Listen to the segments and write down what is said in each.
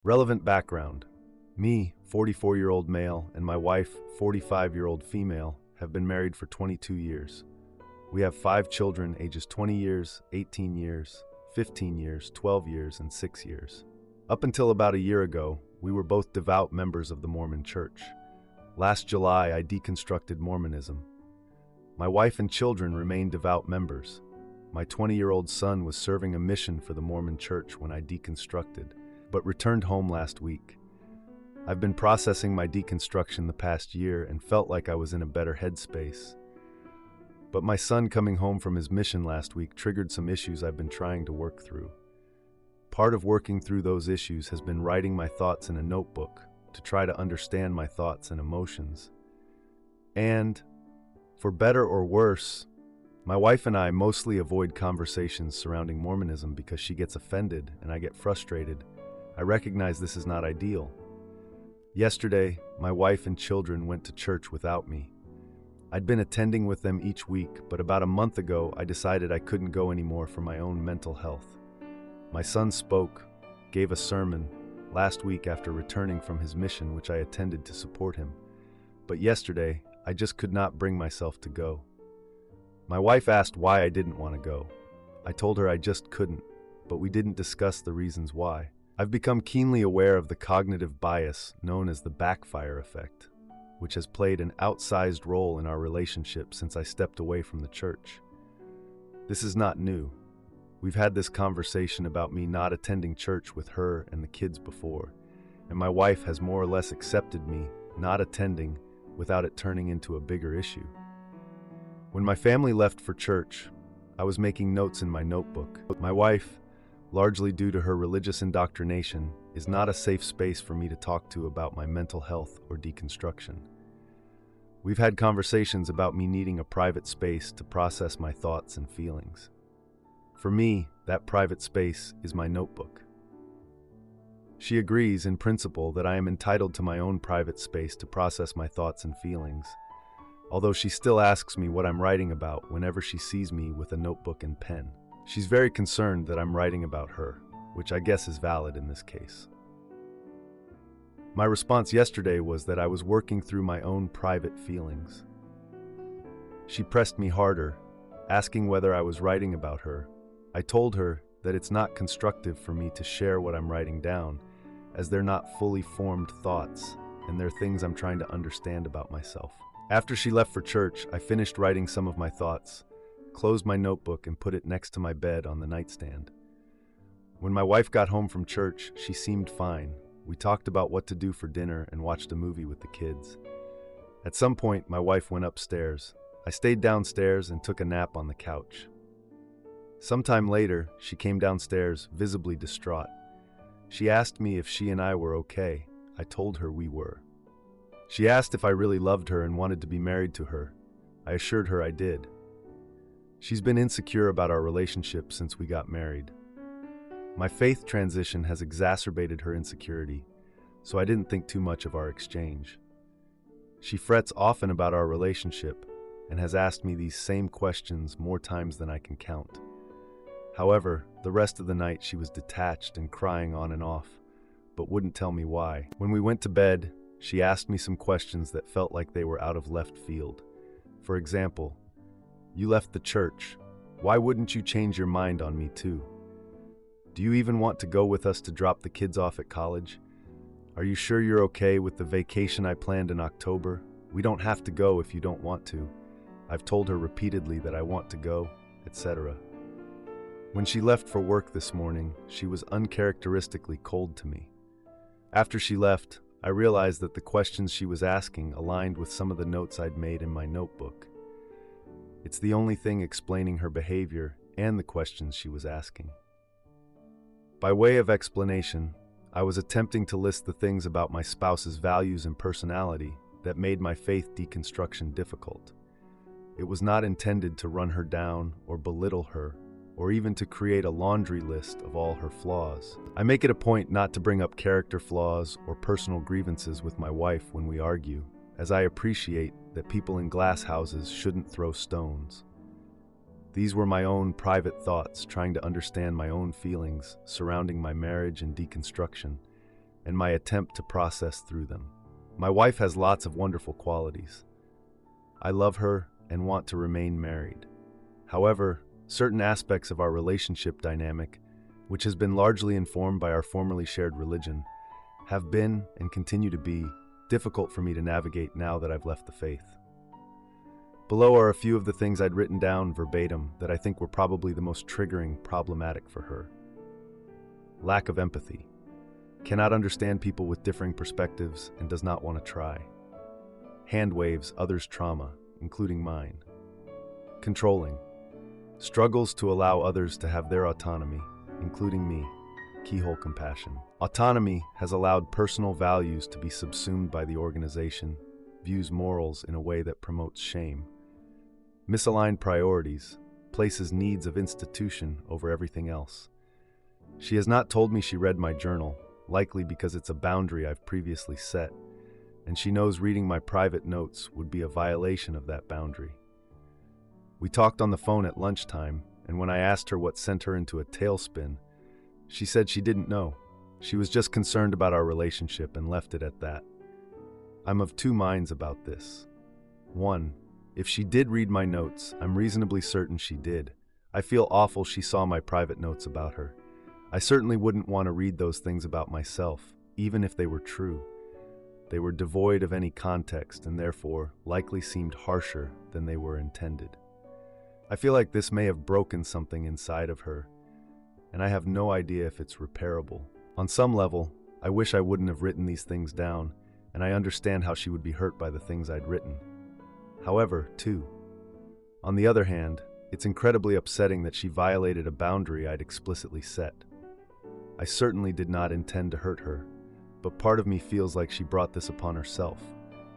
Relevant background. Me, 44-year-old male, and my wife, 45-year-old female, have been married for 22 years. We have 5 children ages 20 years, 18 years, 15 years, 12 years, and 6 years. Up until about a year ago, we were both devout members of the Mormon Church. Last July, I deconstructed Mormonism. My wife and children remain devout members. My 20-year-old son was serving a mission for the Mormon Church when I deconstructed, but returned home last week. I've been processing my deconstruction the past year and felt like I was in a better headspace. But my son coming home from his mission last week triggered some issues I've been trying to work through. Part of working through those issues has been writing my thoughts in a notebook to try to understand my thoughts and emotions. And, for better or worse, my wife and I mostly avoid conversations surrounding Mormonism because she gets offended and I get frustrated. I recognize this is not ideal. Yesterday, my wife and children went to church without me. I'd been attending with them each week, but about a month ago, I decided I couldn't go anymore for my own mental health. My son spoke, gave a sermon, last week after returning from his mission, which I attended to support him. But yesterday, I just could not bring myself to go. My wife asked why I didn't want to go. I told her I just couldn't, but we didn't discuss the reasons why. I've become keenly aware of the cognitive bias known as the backfire effect, which has played an outsized role in our relationship since I stepped away from the church. This is not new. We've had this conversation about me not attending church with her and the kids before, and my wife has more or less accepted me not attending without it turning into a bigger issue. When my family left for church, I was making notes in my notebook. My wife, largely due to her religious indoctrination, is not a safe space for me to talk to about my mental health or deconstruction. We've had conversations about me needing a private space to process my thoughts and feelings. For me, that private space is my notebook. She agrees in principle that I am entitled to my own private space to process my thoughts and feelings, although she still asks me what I'm writing about whenever she sees me with a notebook and pen. She's very concerned that I'm writing about her, which I guess is valid in this case. My response yesterday was that I was working through my own private feelings. She pressed me harder, asking whether I was writing about her. I told her that it's not constructive for me to share what I'm writing down, as they're not fully formed thoughts, and they're things I'm trying to understand about myself. After she left for church, I finished writing some of my thoughts, closed my notebook, and put it next to my bed on the nightstand. When my wife got home from church, she seemed fine. We talked about what to do for dinner and watched a movie with the kids. At some point, my wife went upstairs. I stayed downstairs and took a nap on the couch. Sometime later, she came downstairs, visibly distraught. She asked me if she and I were okay. I told her we were. She asked if I really loved her and wanted to be married to her. I assured her I did. She's been insecure about our relationship since we got married. My faith transition has exacerbated her insecurity, so I didn't think too much of our exchange. She frets often about our relationship and has asked me these same questions more times than I can count. However, the rest of the night she was detached and crying on and off, but wouldn't tell me why. When we went to bed, she asked me some questions that felt like they were out of left field. For example, "You left the church. Why wouldn't you change your mind on me too? Do you even want to go with us to drop the kids off at college? Are you sure you're okay with the vacation I planned in October? We don't have to go if you don't want to. I've told her repeatedly that I want to go," etc. When she left for work this morning, she was uncharacteristically cold to me. After she left, I realized that the questions she was asking aligned with some of the notes I'd made in my notebook. It's the only thing explaining her behavior and the questions she was asking. By way of explanation, I was attempting to list the things about my spouse's values and personality that made my faith deconstruction difficult. It was not intended to run her down or belittle her, or even to create a laundry list of all her flaws. I make it a point not to bring up character flaws or personal grievances with my wife when we argue, as I appreciate that people in glass houses shouldn't throw stones. These were my own private thoughts, trying to understand my own feelings surrounding my marriage and deconstruction, and my attempt to process through them. My wife has lots of wonderful qualities. I love her and want to remain married. However, certain aspects of our relationship dynamic, which has been largely informed by our formerly shared religion, have been and continue to be difficult for me to navigate now that I've left the faith. Below are a few of the things I'd written down verbatim that I think were probably the most problematic for her. Lack of empathy. Cannot understand people with differing perspectives and does not want to try. Hand waves others' trauma, including mine. Controlling. Struggles to allow others to have their autonomy, including me. Keyhole compassion. Autonomy has allowed personal values to be subsumed by the organization, views morals in a way that promotes shame. Misaligned priorities, places needs of institution over everything else. She has not told me she read my journal, likely because it's a boundary I've previously set, and she knows reading my private notes would be a violation of that boundary. We talked on the phone at lunchtime, and when I asked her what sent her into a tailspin, she said she didn't know. She was just concerned about our relationship and left it at that. I'm of two minds about this. One, if she did read my notes, I'm reasonably certain she did. I feel awful she saw my private notes about her. I certainly wouldn't want to read those things about myself, even if they were true. They were devoid of any context and therefore likely seemed harsher than they were intended. I feel like this may have broken something inside of her, and I have no idea if it's repairable. On some level, I wish I wouldn't have written these things down, and I understand how she would be hurt by the things I'd written. However, too, on the other hand, it's incredibly upsetting that she violated a boundary I'd explicitly set. I certainly did not intend to hurt her, but part of me feels like she brought this upon herself,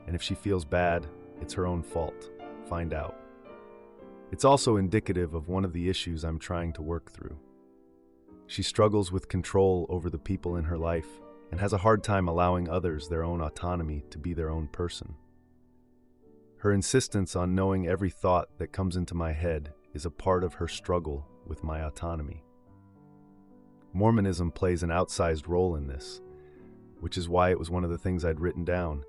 and if she feels bad, it's her own fault. Find out. It's also indicative of one of the issues I'm trying to work through. She struggles with control over the people in her life and has a hard time allowing others their own autonomy to be their own person. Her insistence on knowing every thought that comes into my head is a part of her struggle with my autonomy. Mormonism plays an outsized role in this, which is why it was one of the things I'd written down,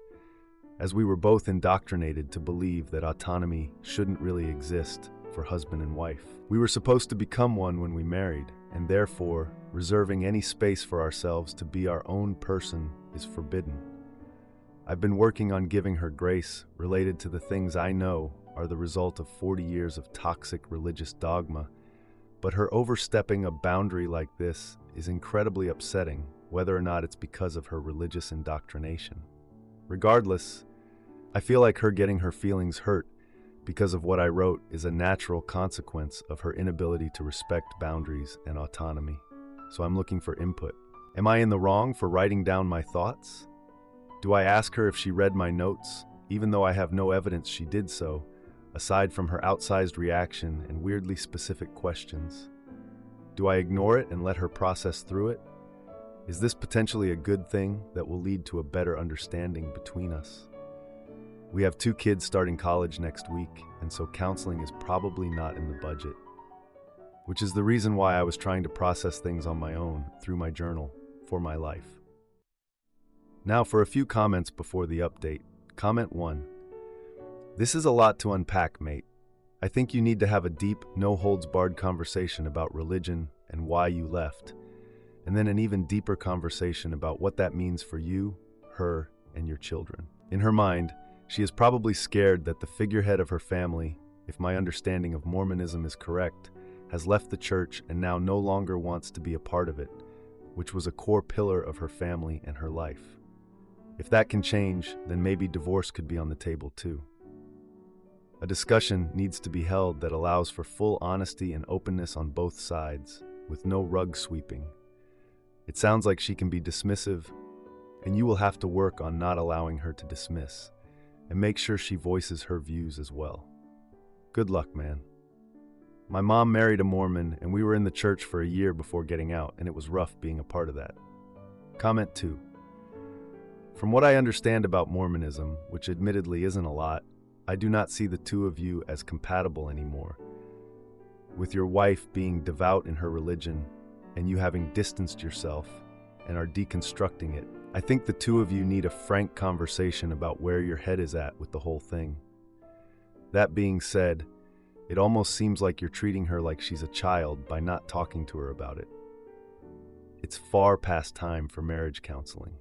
as we were both indoctrinated to believe that autonomy shouldn't really exist for husband and wife. We were supposed to become one when we married, and therefore, reserving any space for ourselves to be our own person is forbidden. I've been working on giving her grace related to the things I know are the result of 40 years of toxic religious dogma, but her overstepping a boundary like this is incredibly upsetting, whether or not it's because of her religious indoctrination. Regardless, I feel like her getting her feelings hurt because of what I wrote is a natural consequence of her inability to respect boundaries and autonomy. So I'm looking for input. Am I in the wrong for writing down my thoughts? Do I ask her if she read my notes, even though I have no evidence she did so, aside from her outsized reaction and weirdly specific questions? Do I ignore it and let her process through it? Is this potentially a good thing that will lead to a better understanding between us? We have 2 kids starting college next week, and so counseling is probably not in the budget, which is the reason why I was trying to process things on my own through my journal for my life. Now for a few comments before the update. Comment 1. This is a lot to unpack, mate. I think you need to have a deep, no-holds-barred conversation about religion and why you left, and then an even deeper conversation about what that means for you, her, and your children. In her mind, she is probably scared that the figurehead of her family, if my understanding of Mormonism is correct, has left the church and now no longer wants to be a part of it, which was a core pillar of her family and her life. If that can change, then maybe divorce could be on the table too. A discussion needs to be held that allows for full honesty and openness on both sides, with no rug sweeping. It sounds like she can be dismissive, and you will have to work on not allowing her to dismiss, and make sure she voices her views as well. Good luck, man. My mom married a Mormon, and we were in the church for a year before getting out, and it was rough being a part of that. Comment 2. From what I understand about Mormonism, which admittedly isn't a lot, I do not see the two of you as compatible anymore. With your wife being devout in her religion, and you having distanced yourself and are deconstructing it, I think the two of you need a frank conversation about where your head is at with the whole thing. That being said, it almost seems like you're treating her like she's a child by not talking to her about it. It's far past time for marriage counseling.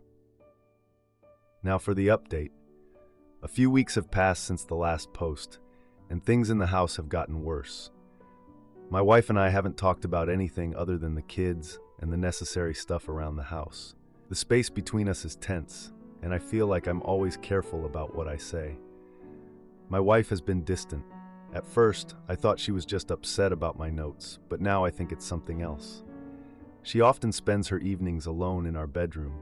Now for the update. A few weeks have passed since the last post, and things in the house have gotten worse. My wife and I haven't talked about anything other than the kids and the necessary stuff around the house. The space between us is tense, and I feel like I'm always careful about what I say. My wife has been distant. At first, I thought she was just upset about my notes, but now I think it's something else. She often spends her evenings alone in our bedroom.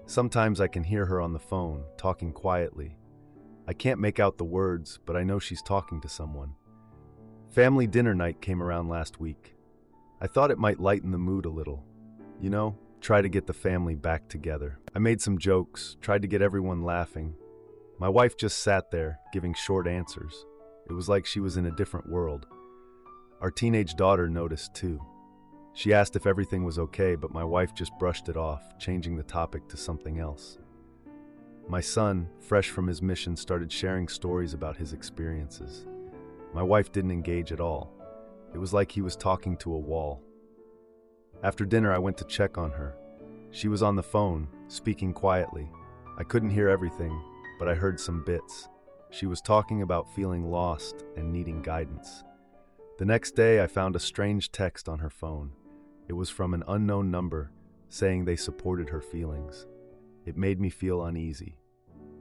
Sometimes I can hear her on the phone, talking quietly. I can't make out the words, but I know she's talking to someone. Family dinner night came around last week. I thought it might lighten the mood a little. Try to get the family back together. I made some jokes, tried to get everyone laughing. My wife just sat there, giving short answers. It was like she was in a different world. Our teenage daughter noticed too. She asked if everything was okay, but my wife just brushed it off, changing the topic to something else. My son, fresh from his mission, started sharing stories about his experiences. My wife didn't engage at all. It was like he was talking to a wall. After dinner, I went to check on her. She was on the phone, speaking quietly. I couldn't hear everything, but I heard some bits. She was talking about feeling lost and needing guidance. The next day, I found a strange text on her phone. It was from an unknown number, saying they supported her feelings. It made me feel uneasy.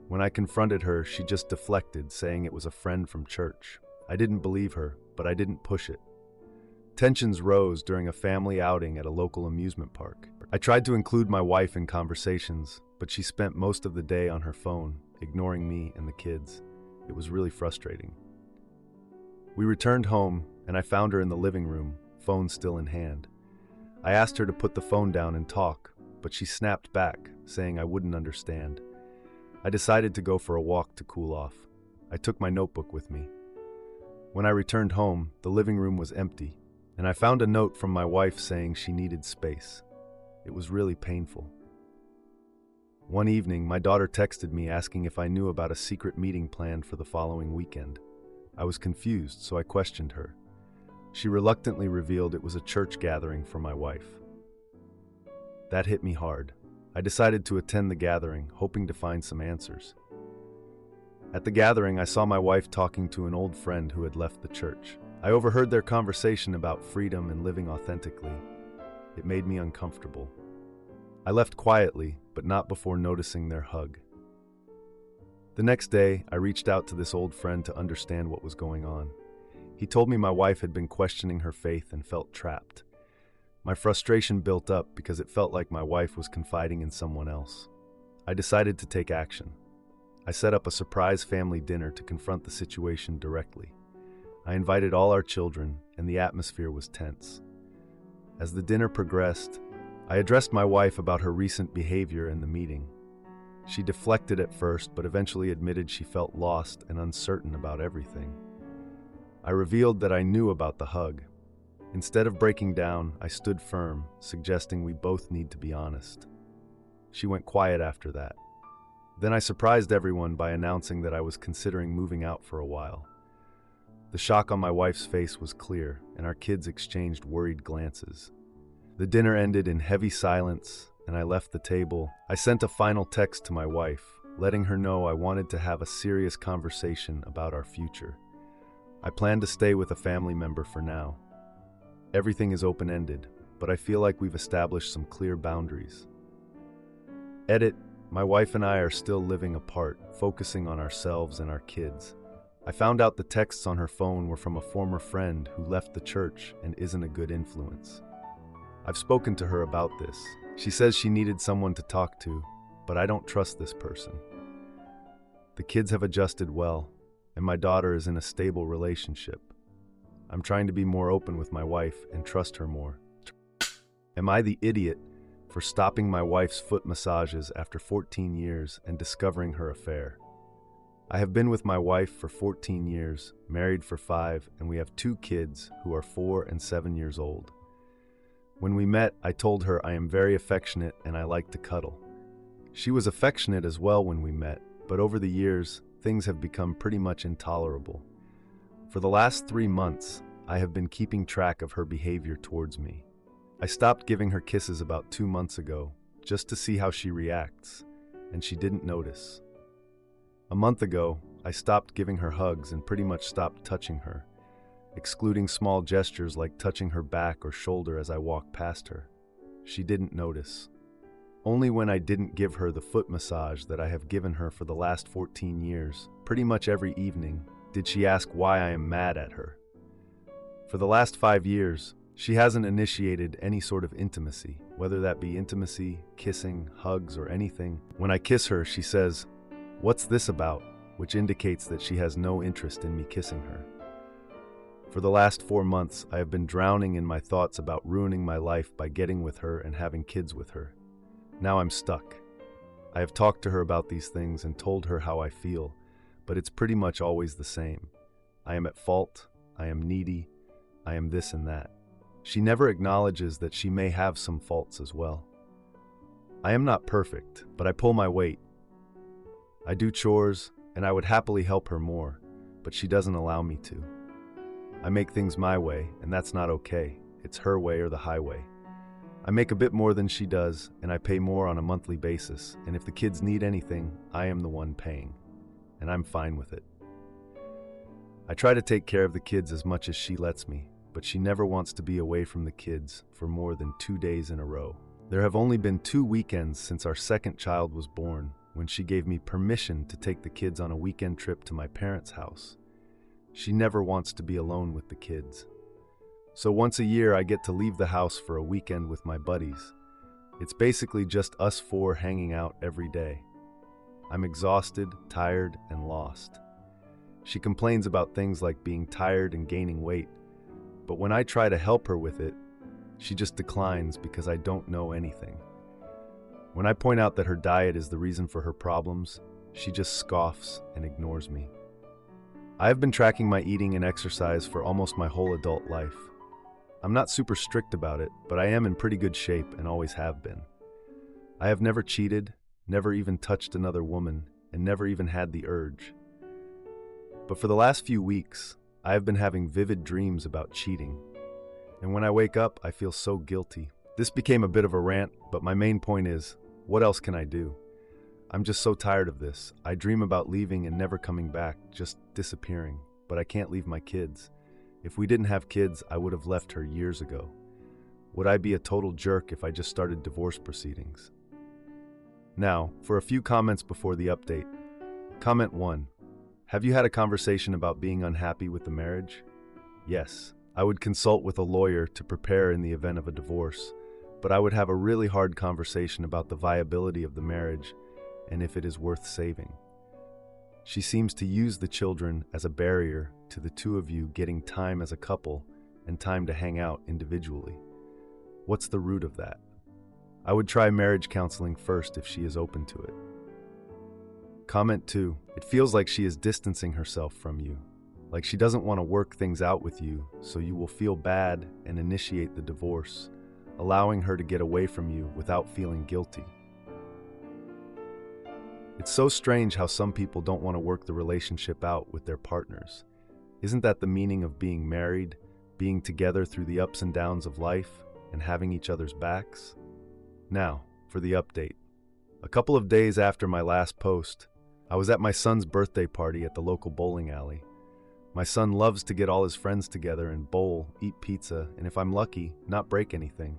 When I confronted her, she just deflected, saying it was a friend from church. I didn't believe her, but I didn't push it. Tensions rose during a family outing at a local amusement park. I tried to include my wife in conversations, but she spent most of the day on her phone, ignoring me and the kids. It was really frustrating. We returned home, and I found her in the living room, phone still in hand. I asked her to put the phone down and talk, but she snapped back, saying I wouldn't understand. I decided to go for a walk to cool off. I took my notebook with me. When I returned home, the living room was empty, and I found a note from my wife saying she needed space. It was really painful. One evening, my daughter texted me asking if I knew about a secret meeting planned for the following weekend. I was confused, so I questioned her. She reluctantly revealed it was a church gathering for my wife. That hit me hard. I decided to attend the gathering, hoping to find some answers. At the gathering, I saw my wife talking to an old friend who had left the church. I overheard their conversation about freedom and living authentically. It made me uncomfortable. I left quietly, but not before noticing their hug. The next day, I reached out to this old friend to understand what was going on. He told me my wife had been questioning her faith and felt trapped. My frustration built up because it felt like my wife was confiding in someone else. I decided to take action. I set up a surprise family dinner to confront the situation directly. I invited all our children, and the atmosphere was tense. As the dinner progressed, I addressed my wife about her recent behavior in the meeting. She deflected at first, but eventually admitted she felt lost and uncertain about everything. I revealed that I knew about the hug. Instead of breaking down, I stood firm, suggesting we both need to be honest. She went quiet after that. Then I surprised everyone by announcing that I was considering moving out for a while. The shock on my wife's face was clear, and our kids exchanged worried glances. The dinner ended in heavy silence, and I left the table. I sent a final text to my wife, letting her know I wanted to have a serious conversation about our future. I plan to stay with a family member for now. Everything is open-ended, but I feel like we've established some clear boundaries. Edit, my wife and I are still living apart, focusing on ourselves and our kids. I found out the texts on her phone were from a former friend who left the church and isn't a good influence. I've spoken to her about this. She says she needed someone to talk to, but I don't trust this person. The kids have adjusted well, and my daughter is in a stable relationship. I'm trying to be more open with my wife and trust her more. Am I the idiot for stopping my wife's foot massages after 14 years and discovering her affair? I have been with my wife for 14 years, married for 5, and we have 2 kids who are 4 and 7 years old. When we met, I told her I am very affectionate and I like to cuddle. She was affectionate as well when we met, but over the years, things have become pretty much intolerable. For the last 3 months, I have been keeping track of her behavior towards me. I stopped giving her kisses about 2 months ago, just to see how she reacts, and she didn't notice. A month ago, I stopped giving her hugs and pretty much stopped touching her, excluding small gestures like touching her back or shoulder as I walked past her. She didn't notice. Only when I didn't give her the foot massage that I have given her for the last 14 years, pretty much every evening, did she ask why I am mad at her. For the last 5 years, she hasn't initiated any sort of intimacy, whether that be intimacy, kissing, hugs, or anything. When I kiss her, she says, "What's this about?" which indicates that she has no interest in me kissing her. For the last 4 months, I have been drowning in my thoughts about ruining my life by getting with her and having kids with her. Now I'm stuck. I have talked to her about these things and told her how I feel, but it's pretty much always the same. I am at fault, I am needy, I am this and that. She never acknowledges that she may have some faults as well. I am not perfect, but I pull my weight. I do chores, and I would happily help her more, but she doesn't allow me to. I make things my way, and that's not okay. It's her way or the highway. I make a bit more than she does, and I pay more on a monthly basis, and if the kids need anything, I am the one paying, and I'm fine with it. I try to take care of the kids as much as she lets me, but she never wants to be away from the kids for more than 2 days in a row. There have only been 2 weekends since our second child was born, when she gave me permission to take the kids on a weekend trip to my parents' house. She never wants to be alone with the kids. So once a year, I get to leave the house for a weekend with my buddies. It's basically just us 4 hanging out every day. I'm exhausted, tired, and lost. She complains about things like being tired and gaining weight, but when I try to help her with it, she just declines because I don't know anything. When I point out that her diet is the reason for her problems, she just scoffs and ignores me. I have been tracking my eating and exercise for almost my whole adult life. I'm not super strict about it, but I am in pretty good shape and always have been. I have never cheated, never even touched another woman, and never even had the urge. But for the last few weeks, I have been having vivid dreams about cheating. And when I wake up, I feel so guilty. This became a bit of a rant, but my main point is, what else can I do? I'm just so tired of this. I dream about leaving and never coming back, just disappearing. But I can't leave my kids. If we didn't have kids, I would have left her years ago. Would I be a total jerk if I just started divorce proceedings? Now, for a few comments before the update. Comment 1. Have you had a conversation about being unhappy with the marriage? Yes. I would consult with a lawyer to prepare in the event of a divorce, but I would have a really hard conversation about the viability of the marriage and if it is worth saving. She seems to use the children as a barrier to the two of you getting time as a couple and time to hang out individually. What's the root of that? I would try marriage counseling first if she is open to it. Comment 2. It feels like she is distancing herself from you. Like she doesn't want to work things out with you, so you will feel bad and initiate the divorce, allowing her to get away from you without feeling guilty. It's so strange how some people don't want to work the relationship out with their partners. Isn't that the meaning of being married, being together through the ups and downs of life, and having each other's backs? Now, for the update. A couple of days after my last post, I was at my son's birthday party at the local bowling alley. My son loves to get all his friends together and bowl, eat pizza, and if I'm lucky, not break anything.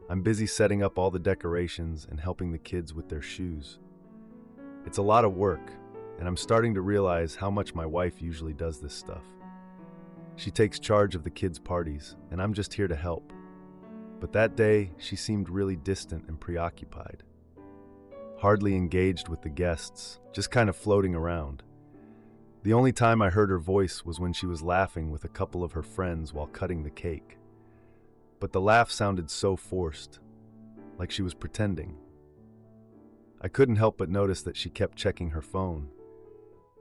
I'm busy setting up all the decorations and helping the kids with their shoes. It's a lot of work, and I'm starting to realize how much my wife usually does this stuff. She takes charge of the kids' parties, and I'm just here to help. But that day, she seemed really distant and preoccupied. Hardly engaged with the guests, just kind of floating around. The only time I heard her voice was when she was laughing with a couple of her friends while cutting the cake. But the laugh sounded so forced, like she was pretending. I couldn't help but notice that she kept checking her phone.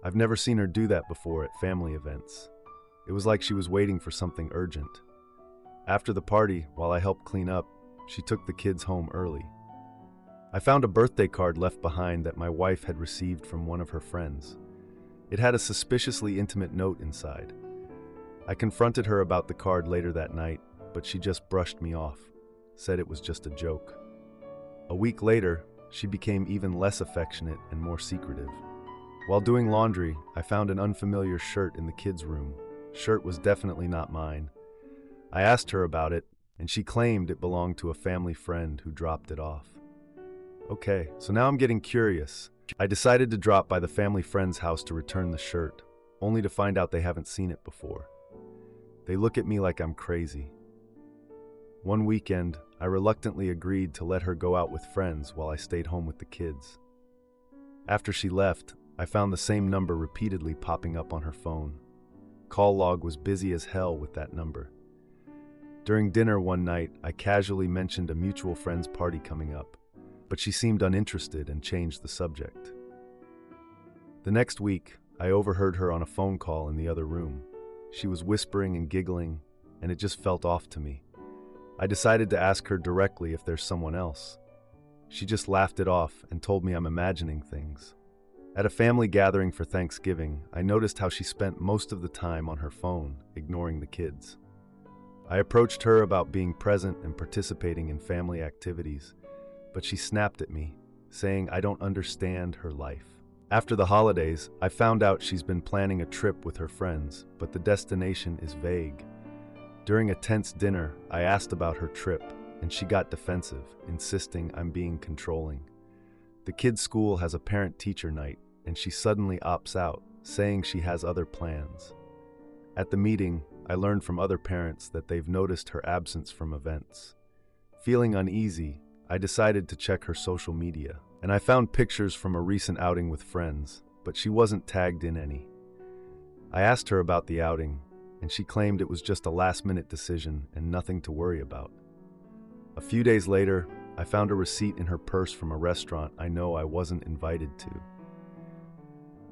I've never seen her do that before at family events. It was like she was waiting for something urgent. After the party, while I helped clean up, she took the kids home early. I found a birthday card left behind that my wife had received from one of her friends. It had a suspiciously intimate note inside. I confronted her about the card later that night, but she just brushed me off, said it was just a joke. A week later, she became even less affectionate and more secretive. While doing laundry, I found an unfamiliar shirt in the kids' room. Shirt was definitely not mine. I asked her about it, and she claimed it belonged to a family friend who dropped it off. Okay, so now I'm getting curious. I decided to drop by the family friend's house to return the shirt, only to find out they haven't seen it before. They look at me like I'm crazy. One weekend, I reluctantly agreed to let her go out with friends while I stayed home with the kids. After she left, I found the same number repeatedly popping up on her phone. Call log was busy as hell with that number. During dinner one night, I casually mentioned a mutual friend's party coming up, but she seemed uninterested and changed the subject. The next week, I overheard her on a phone call in the other room. She was whispering and giggling, and it just felt off to me. I decided to ask her directly if there's someone else. She just laughed it off and told me I'm imagining things. At a family gathering for Thanksgiving, I noticed how she spent most of the time on her phone, ignoring the kids. I approached her about being present and participating in family activities, but she snapped at me, saying I don't understand her life. After the holidays, I found out she's been planning a trip with her friends, but the destination is vague. During a tense dinner, I asked about her trip, and she got defensive, insisting I'm being controlling. The kids' school has a parent-teacher night, and she suddenly opts out, saying she has other plans. At the meeting, I learned from other parents that they've noticed her absence from events. Feeling uneasy, I decided to check her social media, and I found pictures from a recent outing with friends, but she wasn't tagged in any. I asked her about the outing, and she claimed it was just a last-minute decision and nothing to worry about. A few days later, I found a receipt in her purse from a restaurant I know I wasn't invited to.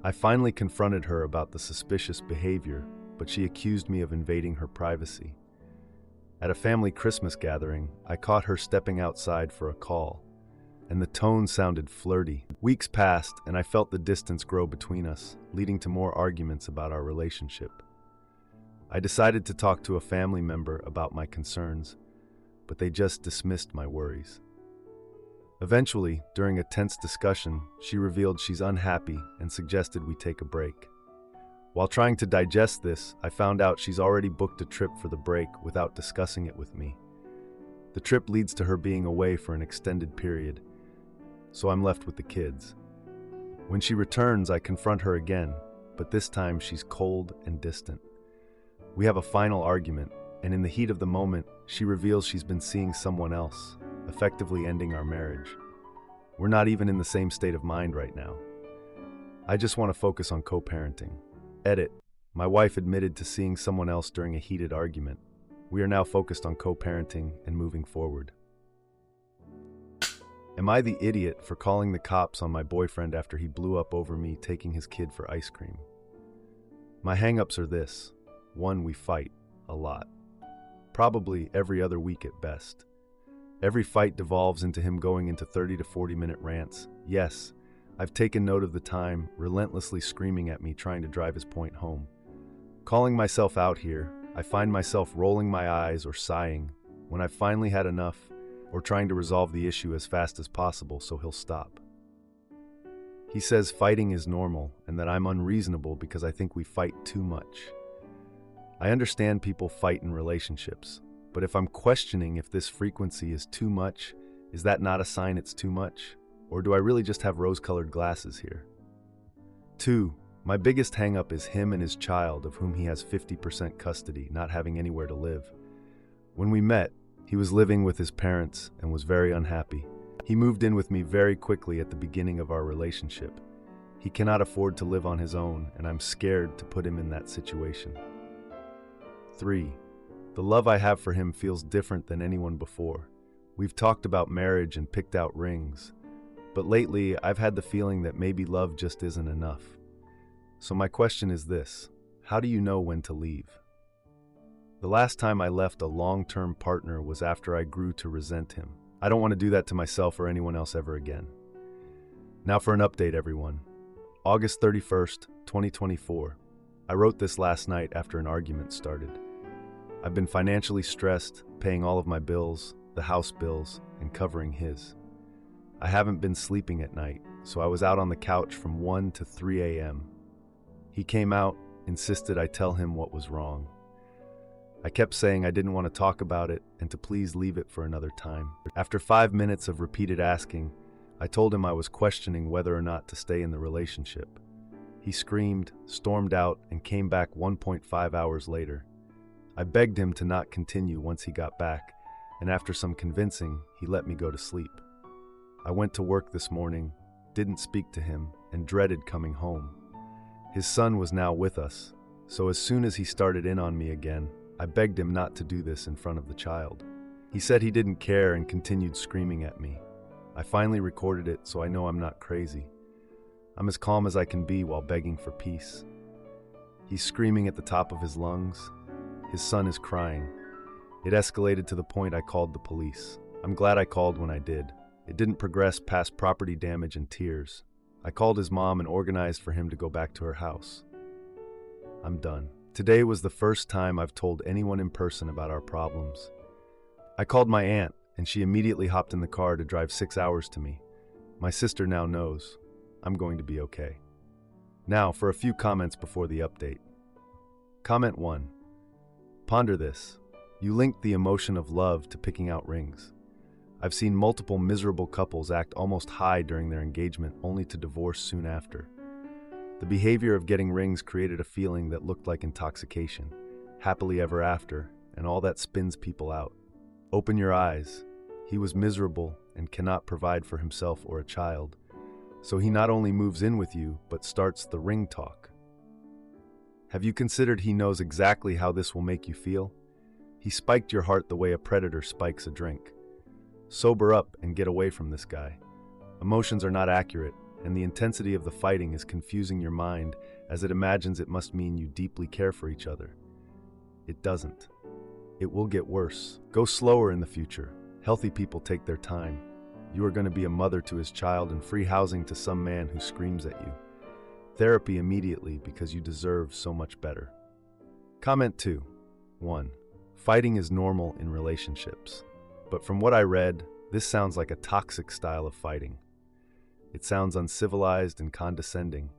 I finally confronted her about the suspicious behavior, but she accused me of invading her privacy. At a family Christmas gathering, I caught her stepping outside for a call, and the tone sounded flirty. Weeks passed, and I felt the distance grow between us, leading to more arguments about our relationship. I decided to talk to a family member about my concerns, but they just dismissed my worries. Eventually, during a tense discussion, she revealed she's unhappy and suggested we take a break. While trying to digest this, I found out she's already booked a trip for the break without discussing it with me. The trip leads to her being away for an extended period, so I'm left with the kids. When she returns, I confront her again, but this time she's cold and distant. We have a final argument, and in the heat of the moment, she reveals she's been seeing someone else, effectively ending our marriage. We're not even in the same state of mind right now. I just want to focus on co-parenting. Edit. My wife admitted to seeing someone else during a heated argument. We are now focused on co-parenting and moving forward. Am I the idiot for calling the cops on my boyfriend after he blew up over me taking his kid for ice cream? My hang-ups are this. 1, we fight. A lot. Probably every other week at best. Every fight devolves into him going into 30 to 40-minute rants. Yes, I've taken note of the time, relentlessly screaming at me trying to drive his point home. Calling myself out here, I find myself rolling my eyes or sighing when I've finally had enough, or trying to resolve the issue as fast as possible so he'll stop. He says fighting is normal and that I'm unreasonable because I think we fight too much. I understand people fight in relationships, but if I'm questioning if this frequency is too much, is that not a sign it's too much? Or do I really just have rose-colored glasses here? 2, my biggest hang-up is him and his child, of whom he has 50% custody, not having anywhere to live. When we met, he was living with his parents and was very unhappy. He moved in with me very quickly at the beginning of our relationship. He cannot afford to live on his own, and I'm scared to put him in that situation. 3, the love I have for him feels different than anyone before. We've talked about marriage and picked out rings, but lately I've had the feeling that maybe love just isn't enough. So my question is this: how do you know when to leave? The last time I left a long-term partner was after I grew to resent him. I don't want to do that to myself or anyone else ever again. Now for an update, everyone. August 31st, 2024. I wrote this last night after an argument started. I've been financially stressed, paying all of my bills, the house bills, and covering his. I haven't been sleeping at night, so I was out on the couch from 1 to 3 a.m. He came out, insisted I tell him what was wrong. I kept saying I didn't want to talk about it and to please leave it for another time. After 5 minutes of repeated asking, I told him I was questioning whether or not to stay in the relationship. He screamed, stormed out, and came back 1.5 hours later. I begged him to not continue once he got back, and after some convincing, he let me go to sleep. I went to work this morning, didn't speak to him, and dreaded coming home. His son was now with us, so as soon as he started in on me again, I begged him not to do this in front of the child. He said he didn't care and continued screaming at me. I finally recorded it so I know I'm not crazy. I'm as calm as I can be while begging for peace. He's screaming at the top of his lungs. His son is crying. It escalated to the point I called the police. I'm glad I called when I did. It didn't progress past property damage and tears. I called his mom and organized for him to go back to her house. I'm done. Today was the first time I've told anyone in person about our problems. I called my aunt, and she immediately hopped in the car to drive 6 hours to me. My sister now knows. I'm going to be okay. Now, for a few comments before the update. Comment 1. Ponder this. You linked the emotion of love to picking out rings. I've seen multiple miserable couples act almost high during their engagement only to divorce soon after. The behavior of getting rings created a feeling that looked like intoxication, happily ever after, and all that spins people out. Open your eyes. He was miserable and cannot provide for himself or a child. So he not only moves in with you, but starts the ring talk. Have you considered he knows exactly how this will make you feel? He spiked your heart the way a predator spikes a drink. Sober up and get away from this guy. Emotions are not accurate, and the intensity of the fighting is confusing your mind as it imagines it must mean you deeply care for each other. It doesn't. It will get worse. Go slower in the future. Healthy people take their time. You are going to be a mother to his child and free housing to some man who screams at you. Therapy immediately because you deserve so much better. Comment 2. 1. Fighting is normal in relationships. But from what I read, this sounds like a toxic style of fighting. It sounds uncivilized and condescending.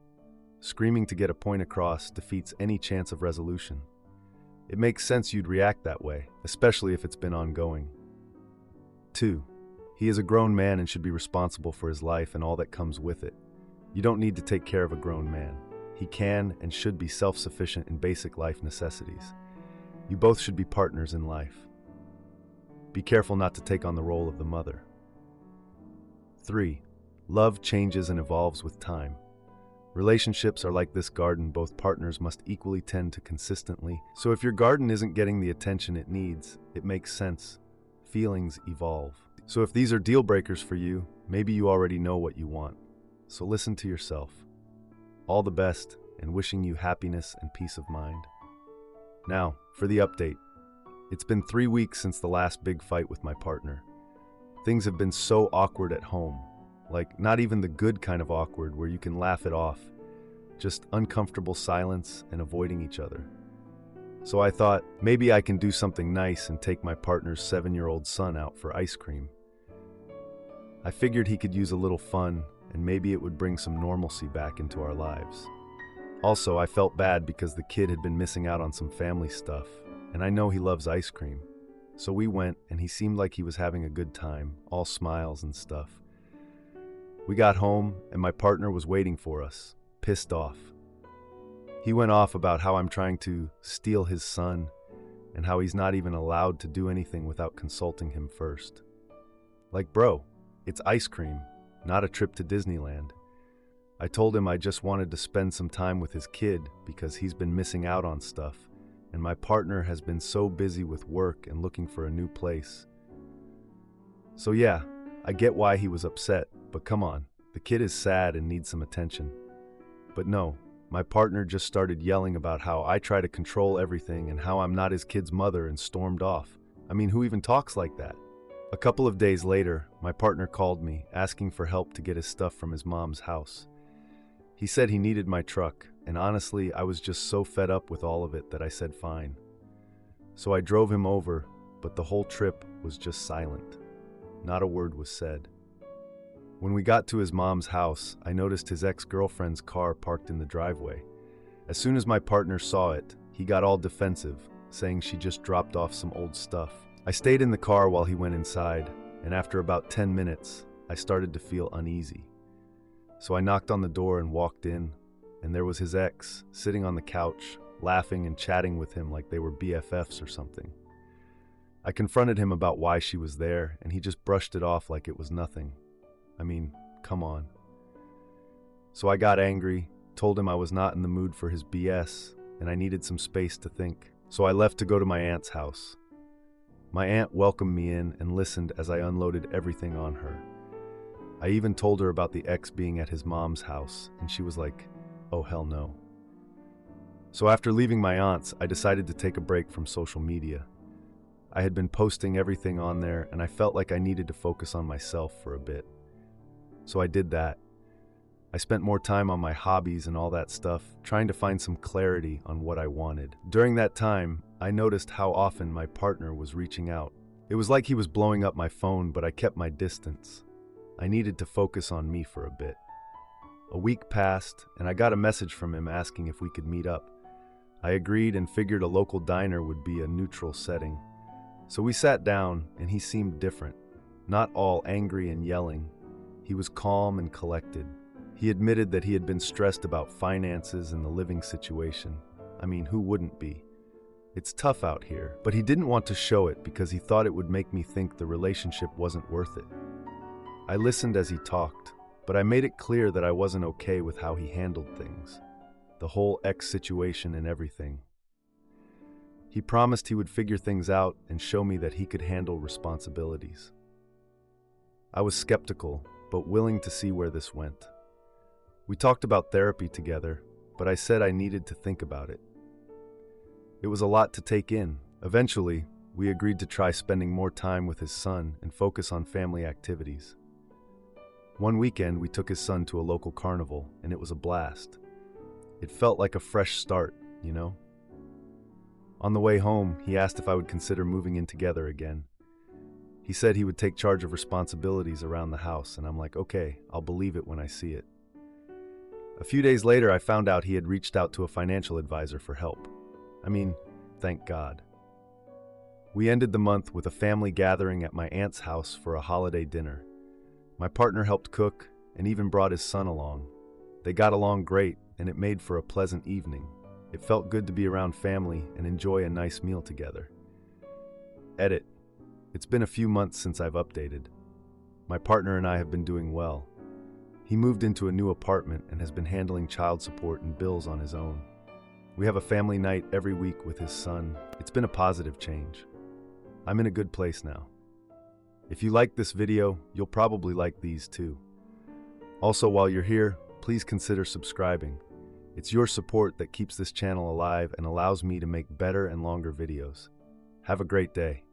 Screaming to get a point across defeats any chance of resolution. It makes sense you'd react that way, especially if it's been ongoing. 2. He is a grown man and should be responsible for his life and all that comes with it. You don't need to take care of a grown man. He can and should be self-sufficient in basic life necessities. You both should be partners in life. Be careful not to take on the role of the mother. 3. Love changes and evolves with time. Relationships are like this garden both partners must equally tend to consistently. So if your garden isn't getting the attention it needs, it makes sense. Feelings evolve. So if these are deal breakers for you, maybe you already know what you want. So listen to yourself. All the best, and wishing you happiness and peace of mind. Now, for the update. It's been 3 weeks since the last big fight with my partner. Things have been so awkward at home. Like, not even the good kind of awkward where you can laugh it off. Just uncomfortable silence and avoiding each other. So I thought, maybe I can do something nice and take my partner's 7-year-old son out for ice cream. I figured he could use a little fun, and maybe it would bring some normalcy back into our lives. Also, I felt bad because the kid had been missing out on some family stuff, and I know he loves ice cream. So we went, and he seemed like he was having a good time, all smiles and stuff. We got home, and my partner was waiting for us, pissed off. He went off about how I'm trying to steal his son, and how he's not even allowed to do anything without consulting him first. Like, bro, it's ice cream, not a trip to Disneyland. I told him I just wanted to spend some time with his kid because he's been missing out on stuff, and my partner has been so busy with work and looking for a new place. So yeah, I get why he was upset, but come on, the kid is sad and needs some attention. But no, my partner just started yelling about how I try to control everything and how I'm not his kid's mother and stormed off. I mean, who even talks like that? A couple of days later, my partner called me, asking for help to get his stuff from his mom's house. He said he needed my truck, and honestly, I was just so fed up with all of it that I said fine. So I drove him over, but the whole trip was just silent. Not a word was said. When we got to his mom's house, I noticed his ex-girlfriend's car parked in the driveway. As soon as my partner saw it, he got all defensive, saying she just dropped off some old stuff. I stayed in the car while he went inside, and after about 10 minutes, I started to feel uneasy. So I knocked on the door and walked in, and there was his ex, sitting on the couch, laughing and chatting with him like they were BFFs or something. I confronted him about why she was there, and he just brushed it off like it was nothing. I mean, come on. So I got angry, told him I was not in the mood for his BS, and I needed some space to think. So I left to go to my aunt's house. My aunt welcomed me in and listened as I unloaded everything on her. I even told her about the ex being at his mom's house, and she was like, oh hell no. So after leaving my aunt's, I decided to take a break from social media. I had been posting everything on there, and I felt like I needed to focus on myself for a bit. So I did that. I spent more time on my hobbies and all that stuff, trying to find some clarity on what I wanted. During that time, I noticed how often my partner was reaching out. It was like he was blowing up my phone, but I kept my distance. I needed to focus on me for a bit. A week passed, and I got a message from him asking if we could meet up. I agreed and figured a local diner would be a neutral setting. So we sat down, and he seemed different. Not all angry and yelling. He was calm and collected. He admitted that he had been stressed about finances and the living situation. I mean, who wouldn't be? It's tough out here, but he didn't want to show it because he thought it would make me think the relationship wasn't worth it. I listened as he talked, but I made it clear that I wasn't okay with how he handled things. The whole ex situation and everything. He promised he would figure things out and show me that he could handle responsibilities. I was skeptical, but willing to see where this went. We talked about therapy together, but I said I needed to think about it. It was a lot to take in. Eventually, we agreed to try spending more time with his son and focus on family activities. One weekend, we took his son to a local carnival, and it was a blast. It felt like a fresh start, you know? On the way home, he asked if I would consider moving in together again. He said he would take charge of responsibilities around the house, and I'm like, okay, I'll believe it when I see it. A few days later, I found out he had reached out to a financial advisor for help. I mean, thank God. We ended the month with a family gathering at my aunt's house for a holiday dinner. My partner helped cook and even brought his son along. They got along great, and it made for a pleasant evening. It felt good to be around family and enjoy a nice meal together. Edit. It's been a few months since I've updated. My partner and I have been doing well. He moved into a new apartment and has been handling child support and bills on his own. We have a family night every week with his son. It's been a positive change. I'm in a good place now. If you like this video, you'll probably like these too. Also, while you're here, please consider subscribing. It's your support that keeps this channel alive and allows me to make better and longer videos. Have a great day.